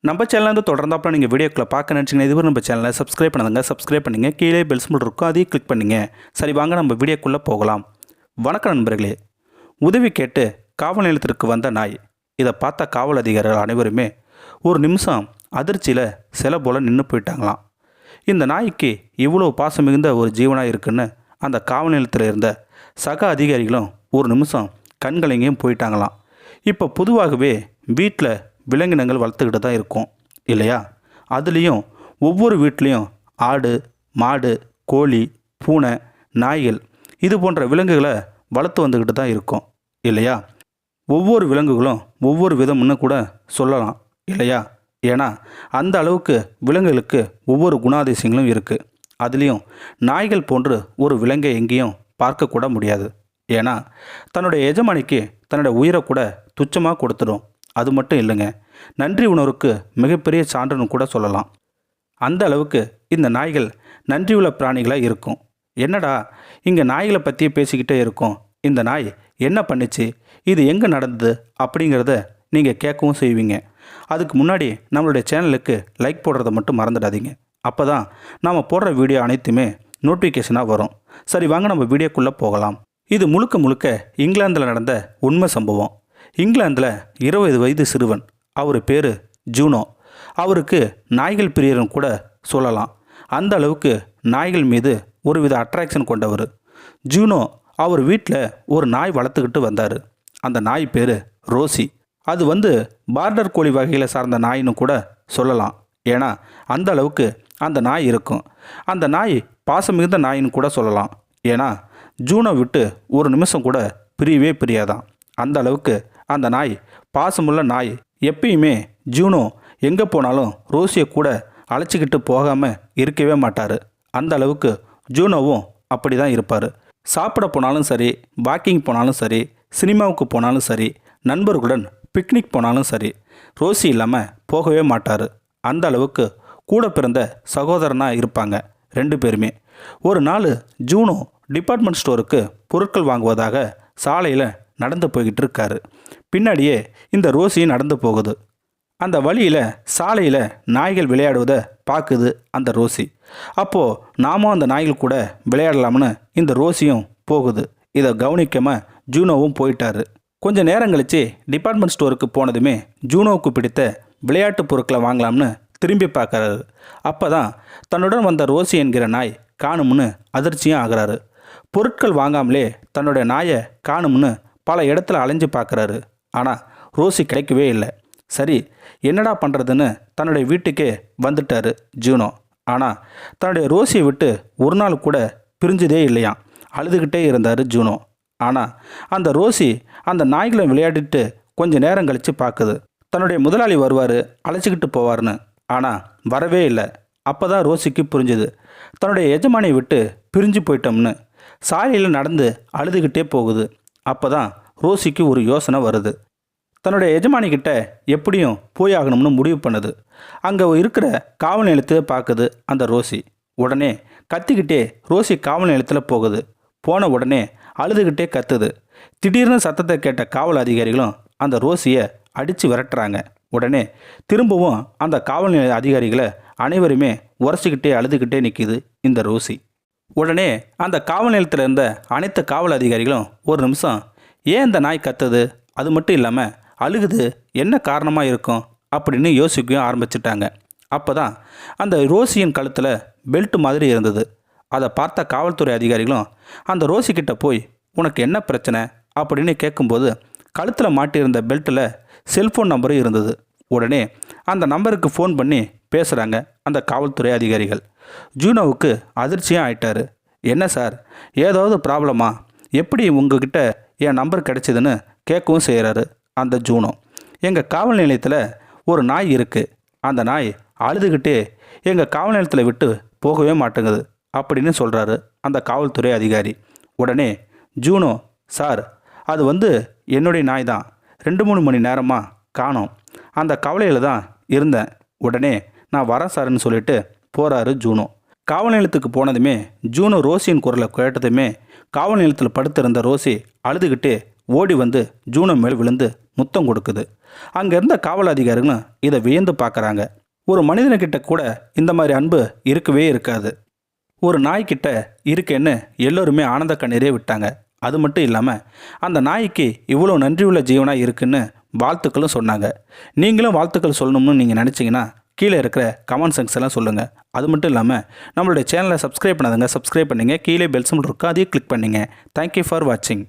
நம்ம சேனல் தொடர்ந்தாப்புல நீங்கள் வீடியோக்களை பார்க்க நினச்சிங்கன்னா இதுவரை நம்ம சேனலை சப்ஸ்கிரைப் பண்ணுங்க. சப்ஸ்கிரைப் பண்ணுங்கள். கீழே பெல் சிம்பல் இருக்கும், அதையும் கிளிக் பண்ணுங்க. சரி, வாங்க நம்ம வீடியோக்குள்ளே போகலாம். வணக்கம் நண்பர்களே. உதவி கேட்டு காவல் நிலையத்திற்கு வந்த நாய். இதை பார்த்த காவல் அதிகாரிகள் அனைவருமே ஒரு நிமிஷம் அதிர்ச்சியில் சில போல் நின்று போயிட்டாங்களாம். இந்த நாய்க்கு இவ்வளோ பாசம் மிகுந்த ஒரு ஜீவனாக இருக்குன்னு அந்த காவல் நிலையத்தில் இருந்த சக அதிகாரிகளும் ஒரு நிமிஷம் கண்கலங்கியும் போயிட்டாங்களாம். இப்போ பொதுவாகவே வீட்டில் விலங்கினங்கள் வளர்த்துக்கிட்டு தான் இருக்கும் இல்லையா? அதுலேயும் ஒவ்வொரு வீட்லேயும் ஆடு, மாடு, கோழி, பூனை, நாய்கள் இது போன்ற விலங்குகளை வளர்த்து வந்துக்கிட்டு தான் இருக்கும் இல்லையா? ஒவ்வொரு விலங்குகளும் ஒவ்வொரு விதம்னு கூட சொல்லலாம் இல்லையா? ஏன்னா அந்த அளவுக்கு விலங்குகளுக்கு ஒவ்வொரு குணாதிசயங்களும் இருக்குது. அதுலேயும் நாய்கள் போன்று ஒரு விலங்கை எங்கேயும் பார்க்கக்கூட முடியாது. ஏன்னா தன்னுடைய எஜமானிக்கு தன்னுடைய உயிரை கூட துச்சமாக கொடுத்துடும். அது மட்டும் இல்லைங்க, நன்றி உணர்வுக்கு மிகப்பெரிய சான்றுன்னு கூட சொல்லலாம். அந்த அளவுக்கு இந்த நாய்கள் நன்றியுள்ள பிராணிகளாக இருக்கும். என்னடா இங்கே நாய்களை பற்றியே பேசிக்கிட்டே இருக்கோம், இந்த நாய் என்ன பண்ணிச்சு, இது எங்கே நடந்தது அப்படிங்கிறத நீங்கள் கேட்கவும் செய்வீங்க. அதுக்கு முன்னாடி நம்மளுடைய சேனலுக்கு லைக் போடுறதை மட்டும் மறந்துடாதீங்க. அப்போ தான் நாம் போடுற வீடியோ அனைத்துமே நோட்டிஃபிகேஷனாக வரும். சரி, வாங்க நம்ம வீடியோக்குள்ளே போகலாம். இது முழுக்க முழுக்க இங்கிலாந்தில் நடந்த உண்மை சம்பவம். இங்கிலாந்தில் 20 வயது சிறுவன், அவர் பேர் ஜூனோ. அவருக்கு நாய்கள் பிரியரும் கூட சொல்லலாம். அந்த அளவுக்கு நாய்கள் மீது ஒருவித அட்ராக்ஷன் கொண்டவர் ஜூனோ. அவர் வீட்டில் ஒரு நாய் வளர்த்துக்கிட்டு வந்தார். அந்த நாய் பேர் ரோசி. அது பார்டர் கோழி வகையில் சார்ந்த நாயின்னு கூட சொல்லலாம். ஏன்னா அந்த அளவுக்கு அந்த நாய் இருக்கும். அந்த நாய் பாசம் மிகுந்த நாயின்னு கூட சொல்லலாம். ஏன்னா ஜூனோ விட்டு ஒரு நிமிஷம் கூட பிரியவே பிரியாதான். அந்த அளவுக்கு அந்த நாய் பாசமுள்ள நாய். எப்பயுமே ஜூனோ எங்கே போனாலும் ரோசியை கூட அழைச்சிக்கிட்டு போகாமல் இருக்கவே மாட்டார். அந்த அளவுக்கு ஜூனோவும் அப்படி தான் இருப்பார். சாப்பிட போனாலும் சரி, வாக்கிங் போனாலும் சரி, சினிமாவுக்கு போனாலும் சரி, நண்பர்களுடன் பிக்னிக் போனாலும் சரி, ரோசி இல்லாமல் போகவே மாட்டார். அந்த அளவுக்கு கூட பிறந்த சகோதரனாக இருப்பாங்க 2 பேருமே. ஒரு நாள் ஜூனோ டிபார்ட்மெண்ட் ஸ்டோருக்கு பொருட்கள் வாங்குவதாக சாலையில் நடந்து போய்கிட்டு இருக்காரு. பின்னாடியே இந்த ரோசி நடந்து போகுது. அந்த வழியில் சாலையில் நாய்கள் விளையாடுவதை பார்க்குது அந்த ரோசி. அப்போது நாமும் அந்த நாய்கள் கூட விளையாடலாம்னு இந்த ரோசியும் போகுது. இதை கவனிக்காமல் ஜூனோவும் போயிட்டாரு. கொஞ்சம் நேரம் கழித்து டிபார்ட்மெண்ட் ஸ்டோருக்கு போனதுமே ஜூனோவுக்கு பிடித்த விளையாட்டு பொருட்களை வாங்கலாம்னு திரும்பி பார்க்குறாரு. அப்போ தான் தன்னுடன் வந்த ரோசி என்கிற நாய் காணும்னு அதிர்ச்சியும் ஆகிறாரு. பொருட்கள் வாங்காமலே தன்னுடைய நாயை காணும்னு பல இடத்துல அலைஞ்சு பார்க்குறாரு. ஆனால் ரோசி கிடைக்கவே இல்லை. சரி, என்னடா பண்ணுறதுன்னு தன்னுடைய வீட்டுக்கே வந்துட்டார் ஜூனோ. ஆனால் தன்னுடைய ரோசியை விட்டு ஒரு நாள் கூட பிரிஞ்சதே இல்லையாம். அழுதுகிட்டே இருந்தார் ஜூனோ. ஆனால் அந்த ரோசி அந்த நாய்களை விளையாடிட்டு கொஞ்சம் நேரம் கழித்து பார்க்குது. தன்னுடைய முதலாளி வருவார், அழைச்சிக்கிட்டு போவார்னு. ஆனால் வரவே இல்லை. அப்போ தான் ரோசிக்கு புரிஞ்சுது, தன்னுடைய எஜமானியை விட்டு பிரிஞ்சு போயிட்டோம்னு. சாலையில் நடந்து அழுதுகிட்டே போகுது. அப்போ தான் ரோசிக்கு ஒரு யோசனை வருது. தன்னுடைய எஜமானிக்கிட்ட எப்படியும் போய் ஆகணும்னு முடிவு பண்ணுது. அங்கே இருக்கிற காவல் நிலையத்தை பார்க்குது அந்த ரோசி. உடனே கத்திக்கிட்டே ரோசி காவல் நிலையத்தில் போகுது. போன உடனே அழுதுகிட்டே கத்துது. திடீர்னு சத்தத்தை கேட்ட காவல் அதிகாரிகளும் அந்த ரோசியை அடித்து விரட்டுறாங்க. உடனே திரும்பவும் அந்த காவல் நிலைய அதிகாரிகளை அனைவருமே உரைச்சிக்கிட்டே அழுதுகிட்டே நிற்கிது இந்த ரோசி. உடனே அந்த காவல் நிலையத்தில் இருந்த அனைத்து காவல் அதிகாரிகளும் ஒரு நிமிஷம், ஏன் இந்த நாய் கத்துது, அது மட்டும் இல்லாமல் அழுகுது, என்ன காரணமாக இருக்கும் அப்படின்னு யோசிக்கவும் ஆரம்பிச்சிட்டாங்க. அப்போ தான் அந்த ரோசியின் கழுத்தில் பெல்ட் மாதிரி இருந்தது. அதை பார்த்த காவல்துறை அதிகாரிகளும் அந்த ரோசிக்கிட்ட போய், உனக்கு என்ன பிரச்சனை அப்படின்னு கேட்கும்போது கழுத்தில் மாட்டியிருந்த பெல்ட்டில் செல்ஃபோன் நம்பரும் இருந்தது. உடனே அந்த நம்பருக்கு ஃபோன் பண்ணி பேசுகிறாங்க அந்த காவல்துறை அதிகாரிகள். ஜூனோவுக்கு அதிர்ச்சியாக ஆயிட்டாரு. என்ன சார், ஏதாவது ப்ராப்ளமா, எப்படி உங்ககிட்ட என் நம்பர் கிடைச்சிதுன்னு கேட்கவும் செய்கிறாரு அந்த ஜூனோ. எங்கள் காவல் நிலையத்தில் ஒரு நாய் இருக்குது. அந்த நாய் அழுதுகிட்டே எங்கள் காவல் நிலையத்தில் விட்டு போகவே மாட்டேங்குது அப்படின்னு சொல்கிறாரு அந்த காவல்துறை அதிகாரி. உடனே ஜூனோ, சார் அது என்னுடைய நாய் தான், 2-3 மணி நேரமாக காணோம், அந்த கவலையில் தான் இருந்தேன், உடனே நான் வரேன் சார்ன்னு சொல்லிட்டு போகிறாரு ஜூனோ. காவல் நிலையத்துக்கு போனதுமே ஜூனோ ரோசியின் குரலை கேட்டதுமே காவல் நிலையத்தில் படுத்திருந்த ரோசி அழுதுகிட்டே ஓடி வந்து ஜூனோ மேல் விழுந்து முத்தம் கொடுக்குது. அங்கே இருந்த காவல் அதிகாரிகளும் இதை வியந்து பார்க்குறாங்க. ஒரு மனிதனுக்கிட்ட கூட இந்த மாதிரி அன்பு இருக்கவே இருக்காது. ஒரு நாய்க்கிட்ட இருக்கேன்னு எல்லோருமே ஆனந்த கண்ணீரே விட்டாங்க. அது மட்டும் இல்லாமல் அந்த நாய்க்கு இவ்வளோ நன்றியுள்ள ஜீவனாக இருக்குன்னு வாழ்த்துக்களும் சொன்னாங்க. நீங்களும் வாழ்த்துக்கள் சொல்லணும்னு நீங்கள் நினச்சிங்கன்னா கீழே இருக்கிற கமெண்ட் செக்ஷன்லாம் சொல்லுங்கள். அது மட்டும் இல்லாமல் நம்மளுடைய சேனலை சப்ஸ்கிரைப் பண்ணாதங்க, சப்ஸ்கிரைப் பண்ணுங்கள். கீழே பெல் சிம்பல் இருக்கும், அதையும் கிளிக் பண்ணுங்கள். தேங்க்யூ ஃபார் வாட்சிங்.